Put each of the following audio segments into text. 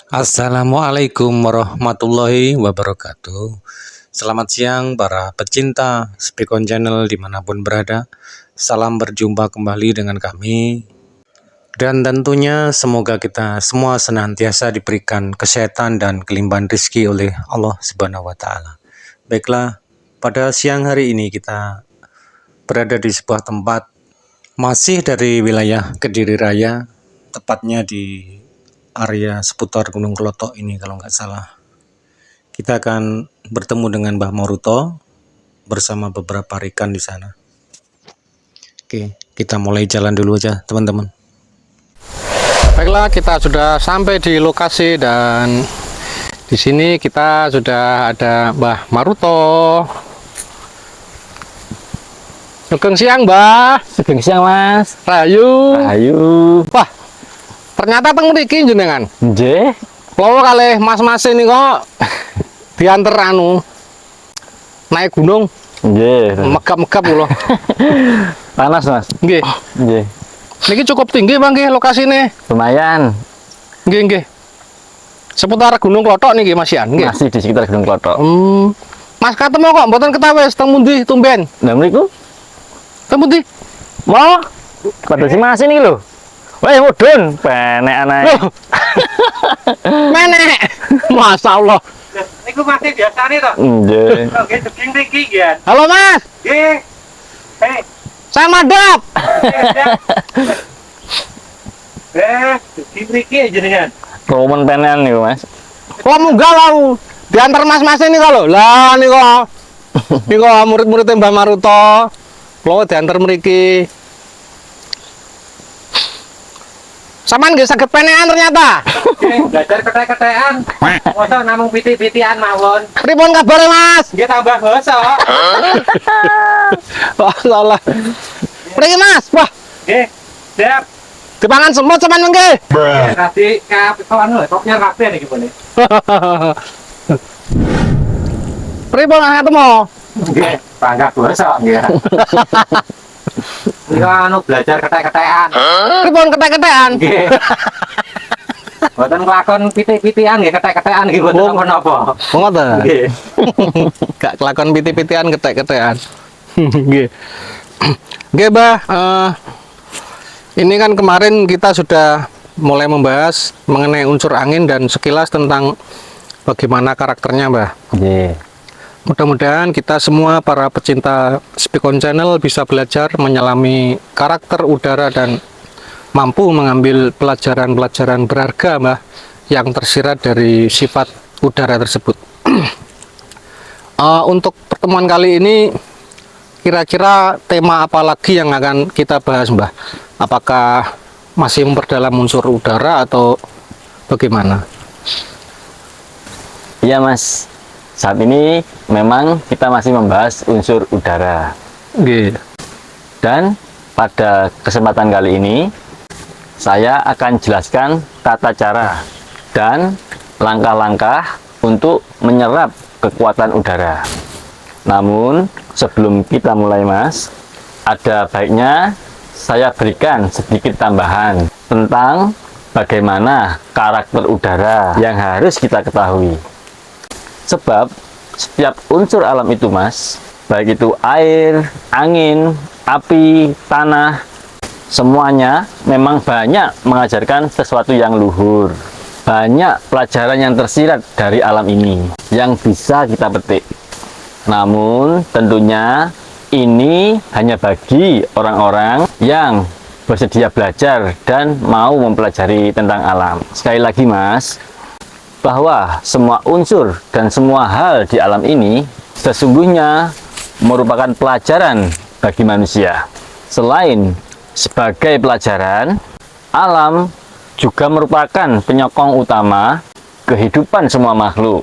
Assalamualaikum warahmatullahi wabarakatuh. Selamat siang para pecinta Spikon Channel dimanapun berada. Salam berjumpa kembali dengan kami. Dan tentunya semoga kita semua senantiasa diberikan kesehatan dan kelimpahan rezeki oleh Allah Subhanahu wa Ta'ala. Baiklah, pada siang hari ini kita berada di sebuah tempat masih dari wilayah Kediri Raya, tepatnya di area seputar Gunung Klotok ini kalau nggak salah. Kita akan bertemu dengan Mbah Maruto bersama beberapa rekan di sana. Oke, kita mulai jalan dulu aja teman-teman. Baiklah, kita sudah sampai di lokasi dan di sini kita sudah ada Mbah Maruto. Sugeng siang, Mbah. Sugeng siang, Mas. Rahayu. Ayo. Wah, ternyata teng mriki jenengan. Nggih. Kula kalih mas-mas ini kok diantar naik gunung. Nggih. Megap-megap kula. Panas, Mas. Nggih. Nggih. Niki cukup tinggi, Bang, nggih lokasine. Lumayan. Nggih, nggih. Seputar Gunung Klotok niki, Mas Yan, nggih. Masih di sekitar Gunung Klotok. Mas ketemu kok mboten ketawis teng pundi tumben? Lah mriku Teng pundi? mau pada si Mas ini lho. Weh, mudun, penek anae. Menek. Masya Allah. Niku masih biasa nih toh? Nggih. Oke, jogging tinggi ya. Halo, Mas. Nggih. Hei, Saya madep. jogging tinggi jenengan. Romen penekan niku, Mas. Kok munggah lau. Diantar mas-mas ini kalau. Lah niku. Niku murid-murid Mbah Maruto. Kula diantar mriki. Saman nggih saged penekan ternyata. Oke, belajar ketek-ketekan. Masa namung piti-pitian mawon. Pripun kabare, Mas? Nggih tambah basa. Wah, salah. Mriki, Mas. Wah, Nggih. Siap. dipangan semut sampean mengke. Tadi kawan lho, topnya kabeh niki boleh. Pripun ketemu? Nggih, bangga basa nggih. Niku anu belajar ketek-ketekan. Pripun ketek-ketekan? Nggih. Boten nglakon piti-pitian nggih ketek-ketekan nggih boten napa-napa. Ngoten. Nggih. Gak kelakon piti-pitian ketek-ketekan. Nggih. Nggih, Mbah. Ini kan kemarin kita sudah mulai membahas mengenai unsur angin dan sekilas tentang bagaimana karakternya, Mbah. Nggih. Mudah-mudahan kita semua para pecinta Spikon Channel bisa belajar menyelami karakter udara dan mampu mengambil pelajaran-pelajaran berharga, Mbah, yang tersirat dari sifat udara tersebut. Untuk pertemuan kali ini, kira-kira tema apa lagi yang akan kita bahas, Mbah? Apakah masih memperdalam unsur udara atau bagaimana? Iya, Mas. Saat ini memang kita masih membahas unsur udara. Nggih. Dan pada kesempatan kali ini saya akan jelaskan tata cara dan langkah-langkah untuk menyerap kekuatan udara. Namun sebelum kita mulai, Mas, ada baiknya saya berikan sedikit tambahan tentang bagaimana karakter udara yang harus kita ketahui. Sebab setiap unsur alam itu, Mas, baik itu air, angin, api, tanah, semuanya memang banyak mengajarkan sesuatu yang luhur. Banyak pelajaran yang tersirat dari alam ini yang bisa kita petik. Namun tentunya ini hanya bagi orang-orang yang bersedia belajar dan mau mempelajari tentang alam. Sekali lagi, Mas, bahwa semua unsur dan semua hal di alam ini sesungguhnya merupakan pelajaran bagi manusia. Selain sebagai pelajaran, alam juga merupakan penyokong utama kehidupan semua makhluk.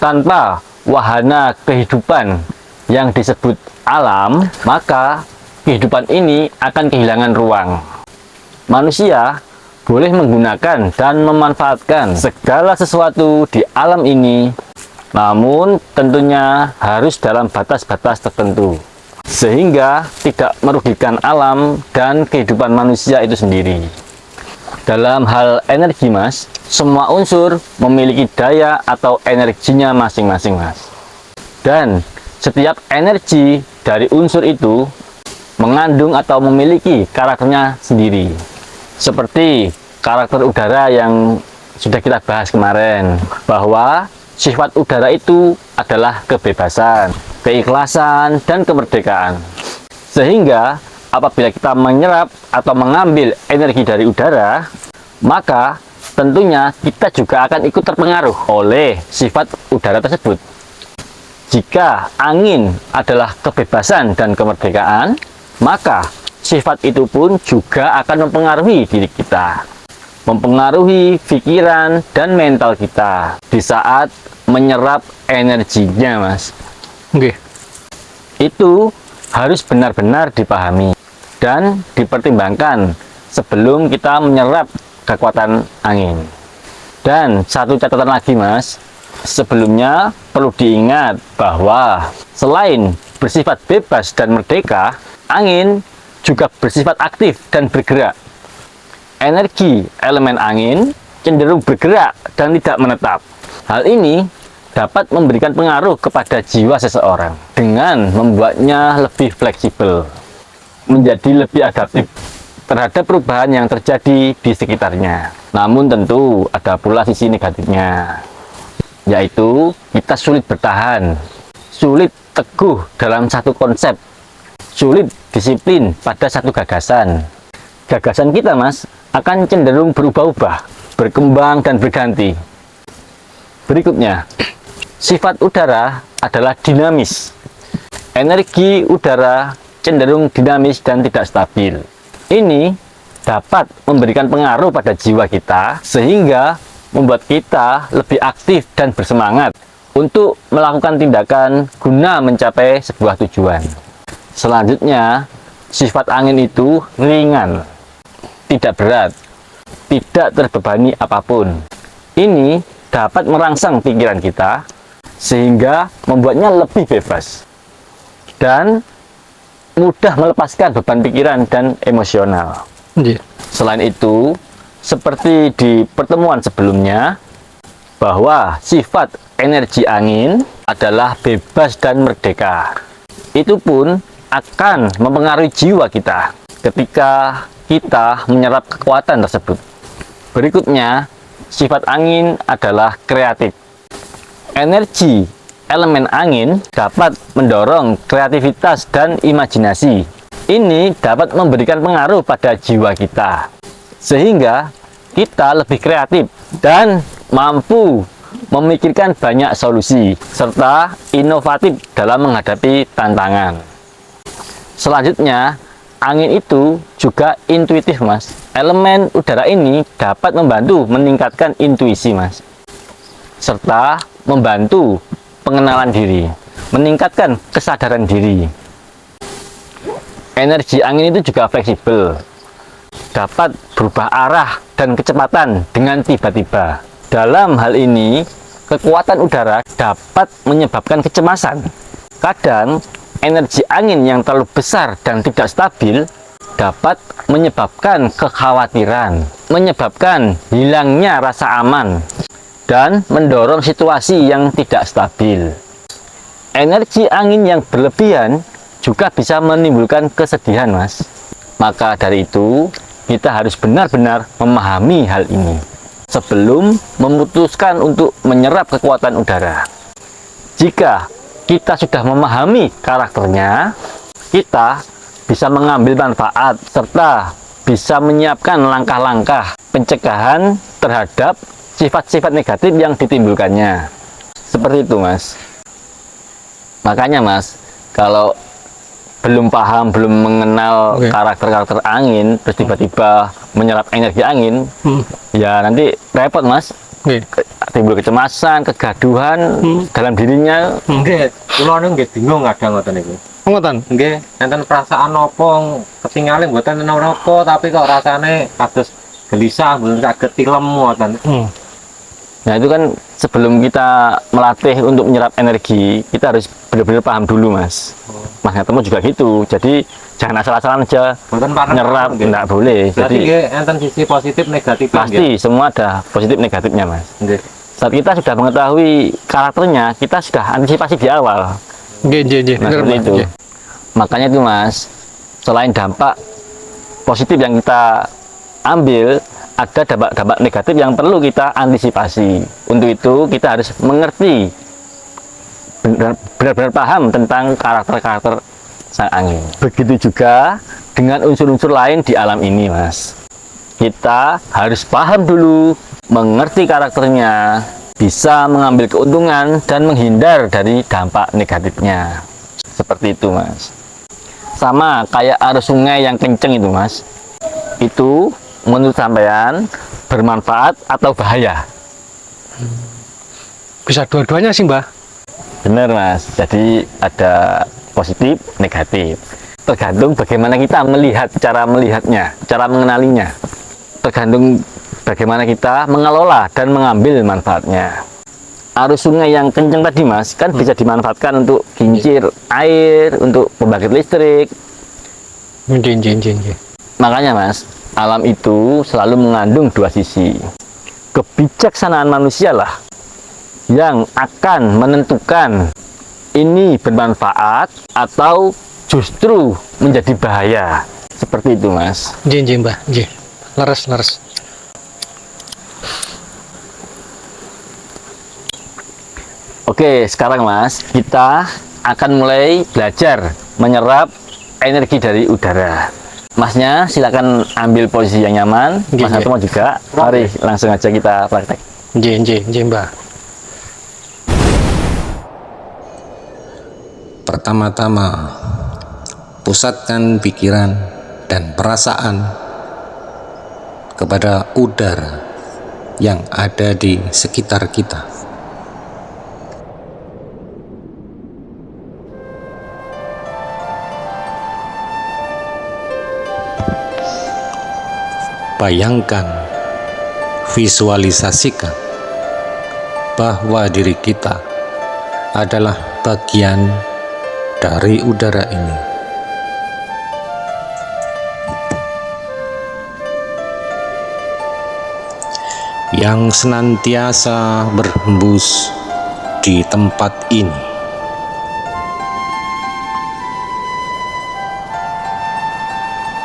Tanpa wahana kehidupan yang disebut alam, maka kehidupan ini akan kehilangan ruang. Manusia boleh menggunakan dan memanfaatkan segala sesuatu di alam ini, namun tentunya harus dalam batas-batas tertentu, sehingga tidak merugikan alam dan kehidupan manusia itu sendiri. Dalam hal energi Mas, semua unsur memiliki daya atau energinya masing-masing Mas. Dan setiap energi dari unsur itu mengandung atau memiliki karakternya sendiri. Seperti karakter udara yang sudah kita bahas kemarin, bahwa sifat udara itu adalah kebebasan, keikhlasan, dan kemerdekaan. Sehingga apabila kita menyerap atau mengambil energi dari udara, maka tentunya kita juga akan ikut terpengaruh oleh sifat udara tersebut. Jika angin adalah kebebasan dan kemerdekaan, maka sifat itu pun juga akan mempengaruhi diri kita, mempengaruhi pikiran dan mental kita di saat menyerap energinya Mas. Oke. Itu harus benar-benar dipahami dan dipertimbangkan sebelum kita menyerap kekuatan angin. Dan satu catatan lagi Mas, sebelumnya perlu diingat bahwa selain bersifat bebas dan merdeka, angin juga bersifat aktif dan bergerak. Energi elemen angin cenderung bergerak dan tidak menetap. Hal ini dapat memberikan pengaruh kepada jiwa seseorang dengan membuatnya lebih fleksibel, menjadi lebih adaptif terhadap perubahan yang terjadi di sekitarnya. Namun tentu ada pula sisi negatifnya, yaitu kita sulit bertahan, sulit teguh dalam satu konsep, sulit disiplin pada satu gagasan. Gagasan kita Mas akan cenderung berubah-ubah, berkembang dan berganti. Berikutnya, sifat udara adalah dinamis. Energi udara cenderung dinamis dan tidak stabil. Ini dapat memberikan pengaruh pada jiwa kita sehingga membuat kita lebih aktif dan bersemangat untuk melakukan tindakan guna mencapai sebuah tujuan. Selanjutnya, sifat angin itu ringan, tidak berat, tidak terbebani apapun. Ini dapat merangsang pikiran kita sehingga membuatnya lebih bebas dan mudah melepaskan beban pikiran dan emosional. Selain itu, seperti di pertemuan sebelumnya, bahwa sifat energi angin adalah bebas dan merdeka. Itu pun akan mempengaruhi jiwa kita ketika kita menyerap kekuatan tersebut. Berikutnya, sifat angin adalah kreatif. Energi elemen angin dapat mendorong kreativitas dan imajinasi. Ini dapat memberikan pengaruh pada jiwa kita, sehingga kita lebih kreatif dan mampu memikirkan banyak solusi, serta inovatif dalam menghadapi tantangan. Selanjutnya, angin itu juga intuitif Mas. Elemen udara ini dapat membantu meningkatkan intuisi Mas, serta membantu pengenalan diri, meningkatkan kesadaran diri. Energi angin itu juga fleksibel, dapat berubah arah dan kecepatan dengan tiba-tiba. Dalam hal ini, kekuatan udara dapat menyebabkan kecemasan. Kadang, energi angin yang terlalu besar dan tidak stabil dapat menyebabkan kekhawatiran, menyebabkan hilangnya rasa aman, dan mendorong situasi yang tidak stabil. Energi angin yang berlebihan juga bisa menimbulkan kesedihan Mas. Maka dari itu, kita harus benar-benar memahami hal ini sebelum memutuskan untuk menyerap kekuatan udara. Jika kita sudah memahami karakternya, kita bisa mengambil manfaat serta bisa menyiapkan langkah-langkah pencegahan terhadap sifat-sifat negatif yang ditimbulkannya. Seperti itu Mas. Makanya Mas, kalau belum paham, belum mengenal karakter-karakter angin, terus tiba-tiba menyerap energi angin, ya nanti repot Mas. Timbul kecemasan, kegaduhan dalam dirinya. Nggih, kula niku nggih bingung kadang ngoten niku. Ngoten. Nggih, enten perasaan napa ketinggalan mboten napa, tapi kok rasane kados gelisah, mboten saged tilem ngoten. Nah itu kan sebelum kita melatih untuk menyerap energi, kita harus benar-benar paham dulu Mas. Mas ketemu juga gitu. Jadi Jangan asal-asalan aja Mboten pareng nyerap, nggih. enggak boleh. Berarti Jadi nggih enten sisi positif negatif pasti semua ada positif negatifnya, Mas. Nggih. Saat kita sudah mengetahui karakternya, kita sudah antisipasi di awal. Nggih. Nah, Bener, seperti Mas. itu. Nggih. Makanya itu, Mas, selain dampak positif yang kita ambil, ada dampak-dampak negatif yang perlu kita antisipasi. Untuk itu kita harus mengerti, benar-benar paham tentang karakter-karakter sang angin. Begitu juga dengan unsur-unsur lain di alam ini, Mas. Kita harus paham dulu, mengerti karakternya, bisa mengambil keuntungan dan menghindar dari dampak negatifnya. Seperti itu, Mas. Sama kayak arus sungai yang kenceng itu, Mas. Itu menurut sampean bermanfaat atau bahaya? Bisa dua-duanya sih, Mbah. Benar, Mas. Jadi ada positif, negatif. Tergantung bagaimana kita melihat, cara melihatnya, cara mengenalinya. Tergantung bagaimana kita mengelola dan mengambil manfaatnya. Arus sungai yang kencang tadi, Mas, kan bisa dimanfaatkan untuk kincir air, untuk pembangkit listrik. Nggih. Makanya, Mas, alam itu selalu mengandung dua sisi. Kebijaksanaan manusia lah yang akan menentukan ini bermanfaat atau justru menjadi bahaya. Seperti itu, Mas. Nggih, Mbah. Nggih. Leres. Oke, sekarang, Mas, kita akan mulai belajar menyerap energi dari udara. Masnya silakan ambil posisi yang nyaman. Nggih, Mas Hartono juga. Mari langsung aja kita praktek. Nggih, Mbah. Pertama-tama, pusatkan pikiran dan perasaan kepada udara yang ada di sekitar kita. Bayangkan, visualisasikan bahwa diri kita adalah bagian dari udara ini. Yang senantiasa berhembus di tempat ini.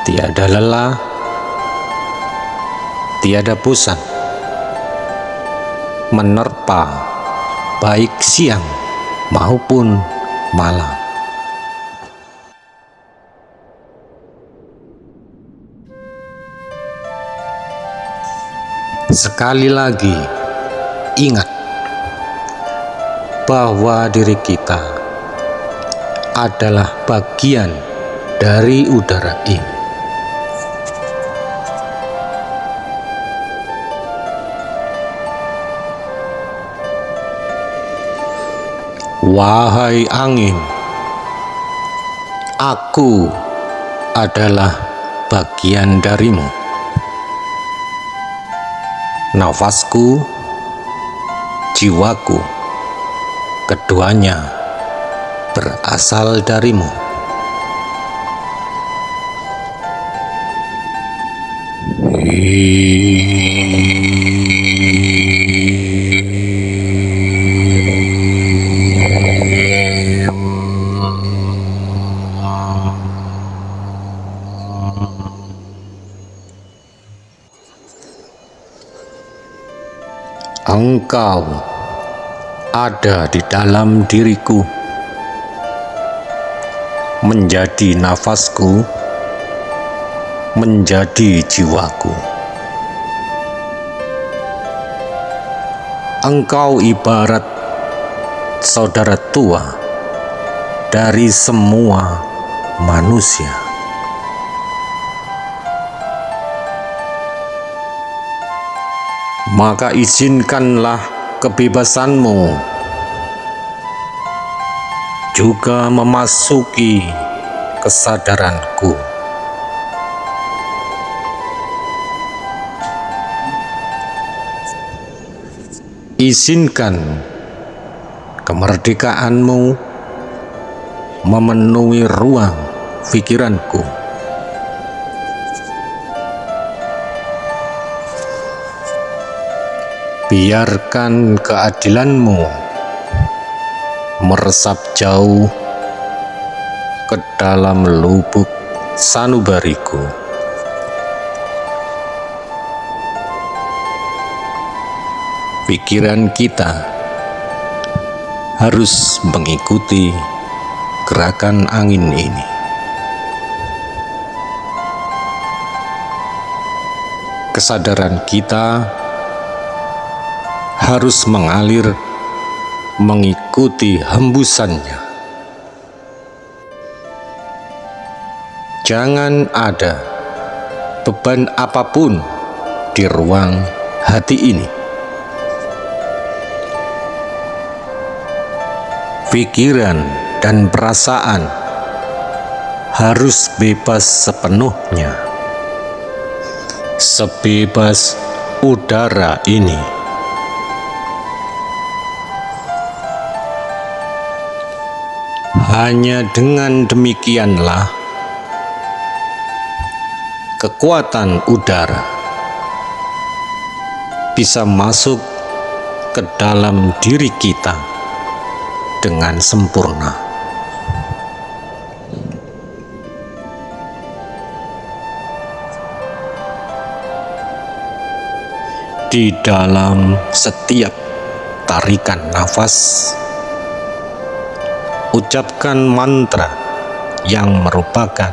Tiada lelah, tiada bosan, menerpa baik siang maupun malam. Sekali lagi, ingat bahwa diri kita adalah bagian dari udara ini. Wahai angin, aku adalah bagian darimu. Nafasku, jiwaku, keduanya berasal darimu. Engkau ada di dalam diriku, menjadi nafasku, menjadi jiwaku. Engkau ibarat saudara tua dari semua manusia. Maka izinkanlah kebebasanmu juga memasuki kesadaranku. Izinkan kemerdekaanmu memenuhi ruang pikiranku. Biarkan keadilanmu meresap jauh ke dalam lubuk sanubariku. Pikiran kita harus mengikuti gerakan angin ini. Kesadaran kita harus mengalir mengikuti hembusannya. Jangan ada beban apapun di ruang hati ini. Pikiran dan perasaan harus bebas sepenuhnya, sebebas udara ini. Hanya dengan demikianlah kekuatan udara bisa masuk ke dalam diri kita dengan sempurna. Di dalam setiap tarikan nafas, ucapkan mantra yang merupakan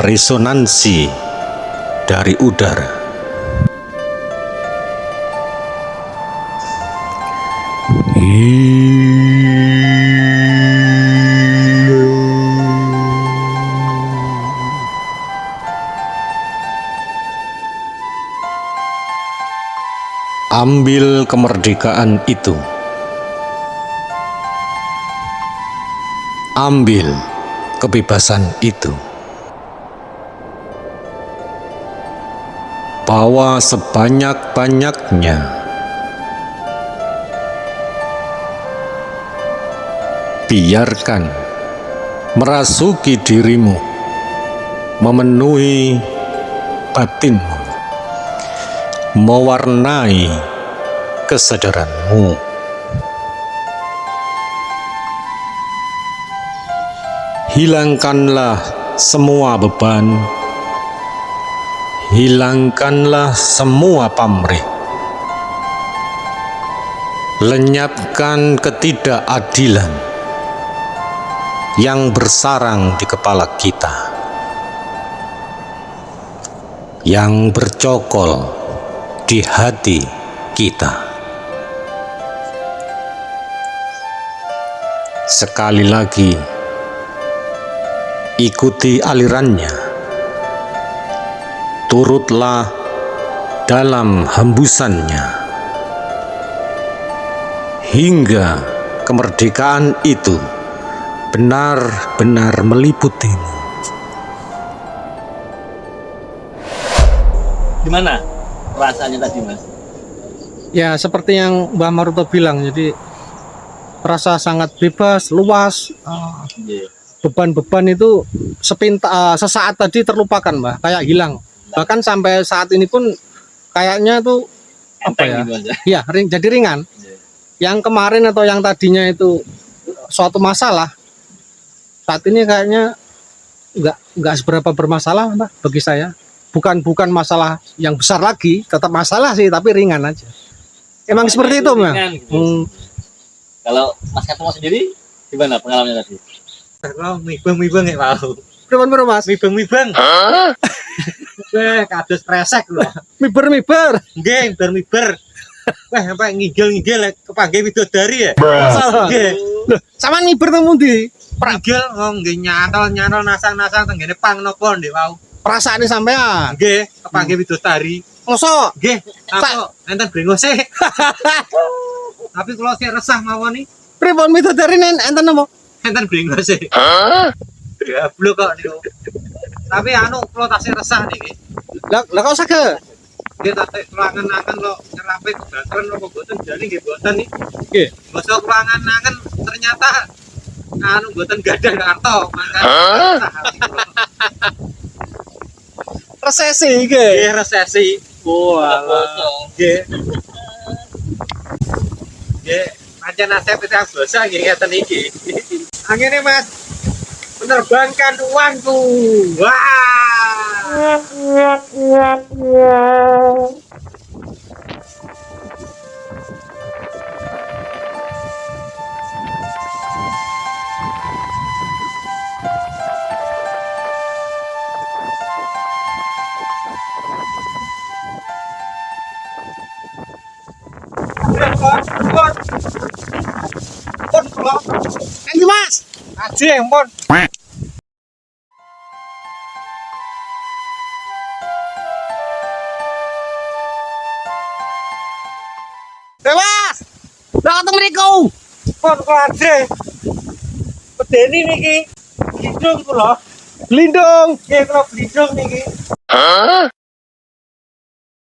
resonansi dari udara. Ambil kemerdekaan itu. Ambil kebebasan itu. Bawa sebanyak-banyaknya. Biarkan merasuki dirimu, memenuhi batinmu, mewarnai kesadaranmu. Hilangkanlah semua beban, hilangkanlah semua pamrih, lenyapkan ketidakadilan yang bersarang di kepala kita, yang bercokol di hati kita. Sekali lagi, ikuti alirannya, turutlah dalam hembusannya, hingga kemerdekaan itu benar-benar meliputimu. Gimana rasanya tadi, Mas? Ya seperti yang Mbah Maruto bilang, jadi rasa sangat bebas, luas. Beban-beban itu sesaat tadi terlupakan, Mbah, kayak hilang. Bahkan sampai saat ini pun kayaknya tuh apa ya? Gitu Ya, jadi ringan. Yang kemarin atau yang tadinya itu suatu masalah, saat ini kayaknya nggak seberapa bermasalah, Mbah, bagi saya. Bukan masalah yang besar lagi, tetap masalah sih, tapi ringan aja. Emang seperti itu, Mbah. Gitu. Kalau Mas Ketemu sendiri gimana pengalamannya tadi? Kalau mibeng nggak mau. Berapa Mas? Mibeng. Kados kresek lho. Miber. Nggih, miber. Wah, sampai ngigel kepanggih widodari ya. Masalah. Nggih. Loh, sampean miber teng pundi? Ngigel nggih nyantol nasang-nasang tenggene pang napa ndek wau. Perasaane sampean. Nggih, kepanggih widodari. Mosok Nggih, apa enten brengose. Tapi kalau saya resah mawon iki, pripun midodari enten napa? enten brengose. Ya, blok kok niku. Tapi anu kula tasih resah niki. Lah kok saged? Nggih tasih kulangan-angen kok nyerape kebanteran apa boten jane nggih boten iki. Nggih. Basa kulangan-angen ternyata anu mboten gadang karto, makane resesi iki. Nggih, resesi. Wah, nggih. Nggih, pancen nasib kita basa nggih ngeten iki. Angene Mas, menerbangkan uangku. Wah. Thank you, Mas. Aji, ampun. Mas, lah ketemu mriku. Pun kok aji. Medeni niki. Glindung kula. Glindung. Nggih, kula glindung niki.